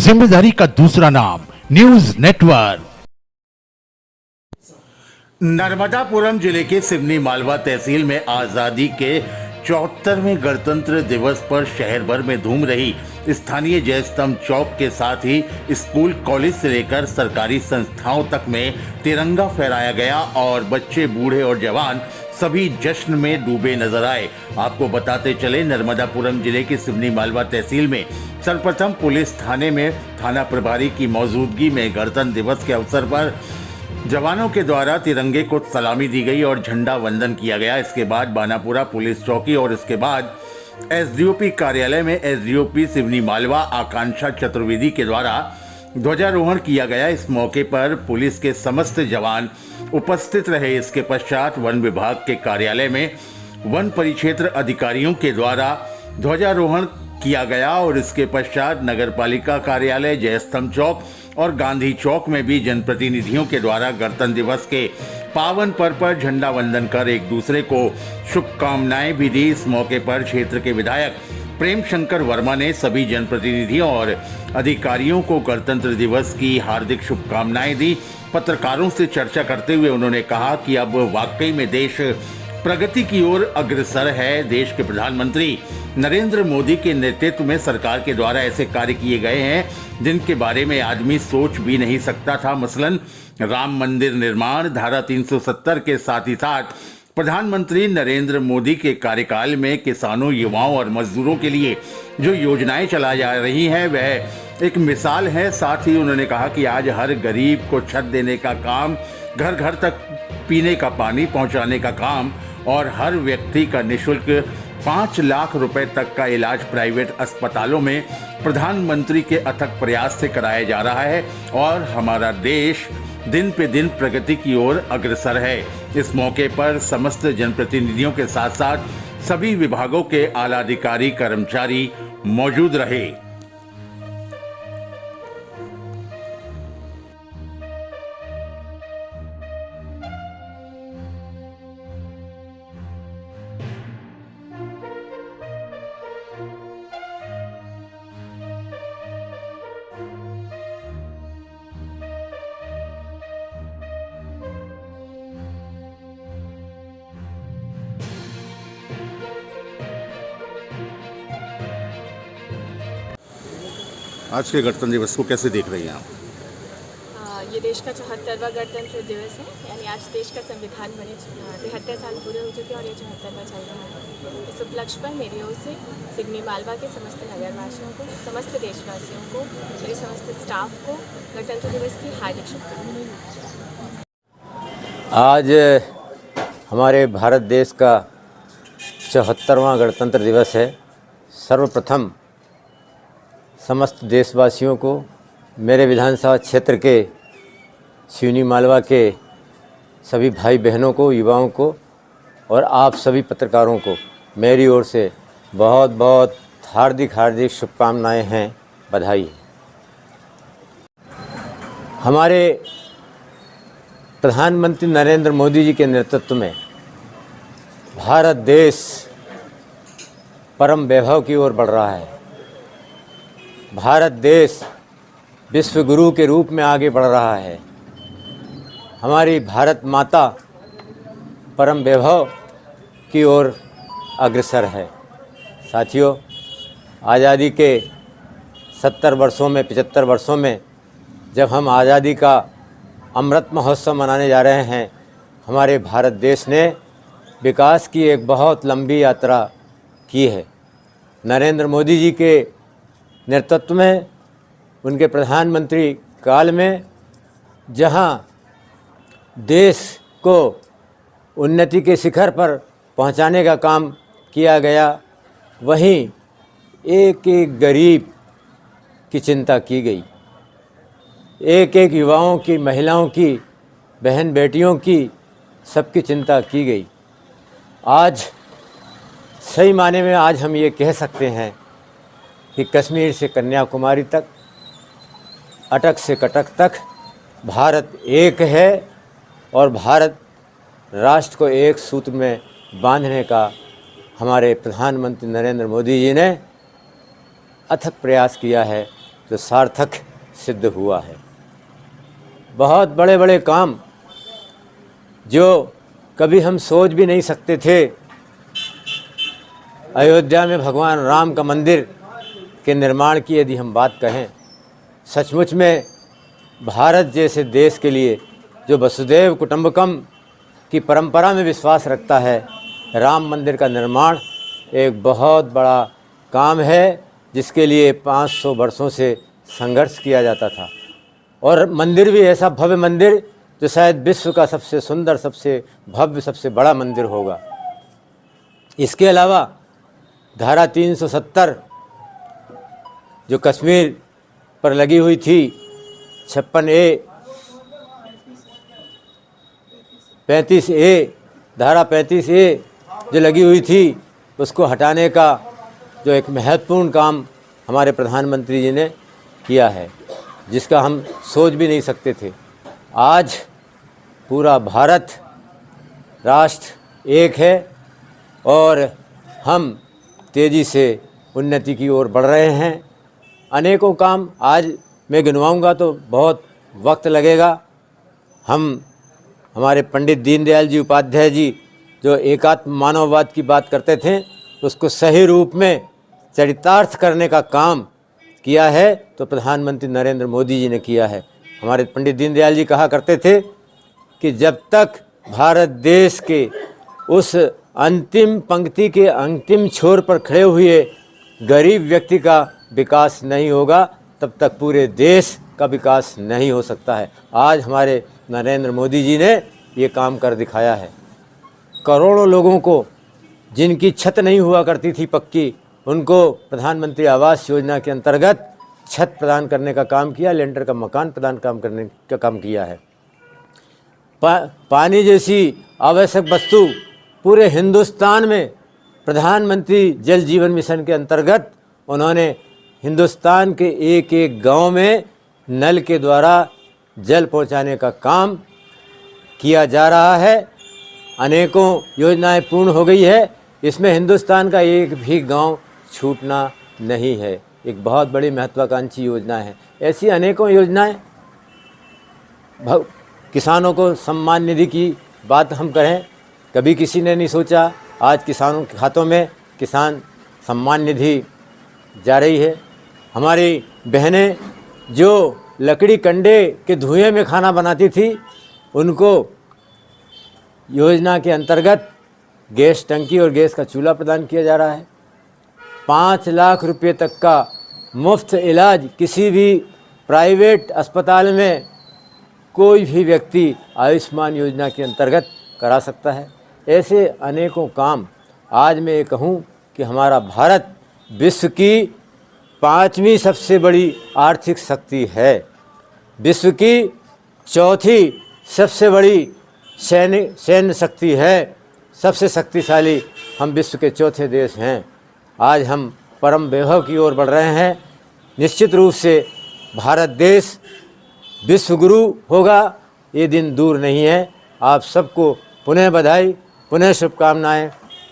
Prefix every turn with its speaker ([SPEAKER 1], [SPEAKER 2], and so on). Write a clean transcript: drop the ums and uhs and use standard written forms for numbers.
[SPEAKER 1] जिम्मेदारी का दूसरा नाम न्यूज नेटवर्क।
[SPEAKER 2] नर्मदापुरम जिले के सिवनी मालवा तहसील में आजादी के 74वें गणतंत्र दिवस पर शहर भर में धूम रही स्थानीय जय स्तंभ चौक के साथ ही स्कूल कॉलेज से लेकर सरकारी संस्थाओं तक में तिरंगा फहराया गया और बच्चे बूढ़े और जवान सभी जश्न में डूबे नजर आए। आपको बताते चले, नर्मदापुरम जिले के सिवनी मालवा तहसील में सर्वप्रथम पुलिस थाने में थाना प्रभारी की मौजूदगी में गणतंत्र दिवस के अवसर पर जवानों के द्वारा तिरंगे को सलामी दी गई और झंडा वंदन किया गया। इसके बाद बानापुरा पुलिस चौकी और इसके बाद एसडीओपी कार्यालय में एसडीओपी सिवनी मालवा आकांक्षा चतुर्वेदी के द्वारा ध्वजारोहण किया गया। इस मौके पर पुलिस के समस्त जवान उपस्थित रहे। इसके पश्चात वन विभाग के कार्यालय में वन परिक्षेत्र अधिकारियों के द्वारा ध्वजारोहण किया गया और इसके पश्चात नगर पालिका कार्यालय, जय स्तंभ चौक और गांधी चौक में भी जनप्रतिनिधियों के द्वारा गणतंत्र दिवस के पावन पर्व पर झंडा वंदन कर एक दूसरे को शुभकामनाएं भी दी। इस मौके पर क्षेत्र के विधायक प्रेम शंकर वर्मा ने सभी जनप्रतिनिधियों और अधिकारियों को गणतंत्र दिवस की हार्दिक शुभकामनाएं दी। पत्रकारों से चर्चा करते हुए उन्होंने कहा कि अब वाकई में देश प्रगति की ओर अग्रसर है। देश के प्रधानमंत्री नरेंद्र मोदी के नेतृत्व में सरकार के द्वारा ऐसे कार्य किए गए हैं जिनके बारे में आदमी सोच भी नहीं सकता था। मसलन राम मंदिर निर्माण, धारा 370 के साथ ही साथ प्रधानमंत्री नरेंद्र मोदी के कार्यकाल में किसानों, युवाओं और मजदूरों के लिए जो योजनाएं चलाई जा रही हैं वह एक मिसाल है। साथ ही उन्होंने कहा कि आज हर गरीब को छत देने का काम, घर घर तक पीने का पानी पहुंचाने का काम और हर व्यक्ति का निःशुल्क 5 लाख रुपए तक का इलाज प्राइवेट अस्पतालों में प्रधानमंत्री के अथक प्रयास से कराया जा रहा है और हमारा देश दिन पे दिन प्रगति की ओर अग्रसर है। इस मौके पर समस्त जनप्रतिनिधियों के साथ साथ सभी विभागों के आला अधिकारी, कर्मचारी मौजूद रहे। आज के गणतंत्र दिवस को कैसे देख रही हैं आप?
[SPEAKER 3] ये देश का 74वां गणतंत्र दिवस है। यानी आज देश का संविधान बने 73 साल पूरे हो चुके हैं और ये 74वां चल रहा है। इस उपलक्ष्य पर मेरी ओर से सिवनी मालवा के समस्त नगरवासियों को, समस्त देशवासियों को, मेरे समस्त स्टाफ को गणतंत्र दिवस की हार्दिक शुभकामनाएं।
[SPEAKER 4] आज हमारे भारत देश का 74वां गणतंत्र दिवस है। सर्वप्रथम समस्त देशवासियों को, मेरे विधानसभा क्षेत्र के सिवनी मालवा के सभी भाई बहनों को, युवाओं को और आप सभी पत्रकारों को मेरी ओर से बहुत बहुत हार्दिक शुभकामनाएं हैं, बधाई है। हमारे प्रधानमंत्री नरेंद्र मोदी जी के नेतृत्व में भारत देश परम वैभव की ओर बढ़ रहा है। भारत देश विश्व गुरु के रूप में आगे बढ़ रहा है। हमारी भारत माता परम वैभव की ओर अग्रसर है। साथियों, आज़ादी के 70 वर्षों में, 75 वर्षों में जब हम आज़ादी का अमृत महोत्सव मनाने जा रहे हैं, हमारे भारत देश ने विकास की एक बहुत लंबी यात्रा की है। नरेंद्र मोदी जी के नेतृत्व में, उनके प्रधानमंत्री काल में जहां देश को उन्नति के शिखर पर पहुंचाने का काम किया गया, वहीं एक एक गरीब की चिंता की गई, एक एक युवाओं की, महिलाओं की, बहन बेटियों की, सबकी चिंता की गई। आज सही माने में आज हम ये कह सकते हैं कि कश्मीर से कन्याकुमारी तक, अटक से कटक तक भारत एक है और भारत राष्ट्र को एक सूत्र में बांधने का हमारे प्रधानमंत्री नरेंद्र मोदी जी ने अथक प्रयास किया है। तो सार्थक सिद्ध हुआ है। बहुत बड़े बड़े काम जो कभी हम सोच भी नहीं सकते थे, अयोध्या में भगवान राम का मंदिर के निर्माण की यदि हम बात कहें, सचमुच में भारत जैसे देश के लिए जो वसुदेव कुटुंबकम की परंपरा में विश्वास रखता है, राम मंदिर का निर्माण एक बहुत बड़ा काम है, जिसके लिए 500 वर्षों से संघर्ष किया जाता था। और मंदिर भी ऐसा भव्य मंदिर जो शायद विश्व का सबसे सुंदर, सबसे भव्य, सबसे बड़ा मंदिर होगा। इसके अलावा धारा 370 जो कश्मीर पर लगी हुई थी, 56A, 35A, धारा 35A जो लगी हुई थी, उसको हटाने का जो एक महत्वपूर्ण काम हमारे प्रधानमंत्री जी ने किया है, जिसका हम सोच भी नहीं सकते थे। आज पूरा भारत राष्ट्र एक है और हम तेज़ी से उन्नति की ओर बढ़ रहे हैं। अनेकों काम आज मैं गिनवाऊंगा तो बहुत वक्त लगेगा। हमारे पंडित दीनदयाल जी उपाध्याय जी जो एकात्म मानववाद की बात करते थे, उसको सही रूप में चरितार्थ करने का काम किया है तो प्रधानमंत्री नरेंद्र मोदी जी ने किया है। हमारे पंडित दीनदयाल जी कहा करते थे कि जब तक भारत देश के उस अंतिम पंक्ति के अंतिम छोर पर खड़े हुए गरीब व्यक्ति का विकास नहीं होगा, तब तक पूरे देश का विकास नहीं हो सकता है। आज हमारे नरेंद्र मोदी जी ने ये काम कर दिखाया है। करोड़ों लोगों को जिनकी छत नहीं हुआ करती थी पक्की, उनको प्रधानमंत्री आवास योजना के अंतर्गत छत प्रदान करने का काम किया, लेंटर का मकान प्रदान करने का काम किया है। पानी जैसी आवश्यक वस्तु पूरे हिंदुस्तान में प्रधानमंत्री जल जीवन मिशन के अंतर्गत उन्होंने हिंदुस्तान के एक एक गांव में नल के द्वारा जल पहुंचाने का काम किया जा रहा है। अनेकों योजनाएं पूर्ण हो गई है। इसमें हिंदुस्तान का एक भी गांव छूटना नहीं है। एक बहुत बड़ी महत्वाकांक्षी योजना है। ऐसी अनेकों योजनाएं, किसानों को सम्मान निधि की बात हम करें, कभी किसी ने नहीं सोचा आज किसानों के खातों में किसान सम्मान निधि जा रही है। हमारी बहनें जो लकड़ी कंडे के धुएं में खाना बनाती थी, उनको योजना के अंतर्गत गैस टंकी और गैस का चूल्हा प्रदान किया जा रहा है। 5 लाख रुपये तक का मुफ्त इलाज किसी भी प्राइवेट अस्पताल में कोई भी व्यक्ति आयुष्मान योजना के अंतर्गत करा सकता है। ऐसे अनेकों काम। आज मैं ये कहूँ कि हमारा भारत विश्व की 5वीं सबसे बड़ी आर्थिक शक्ति है, विश्व की 4थी सबसे बड़ी सैन्य शक्ति है, सबसे शक्तिशाली हम विश्व के 4थे देश हैं। आज हम परम वैभव की ओर बढ़ रहे हैं। निश्चित रूप से भारत देश विश्व गुरु होगा, ये दिन दूर नहीं है। आप सबको पुनः बधाई, पुनः शुभकामनाएं।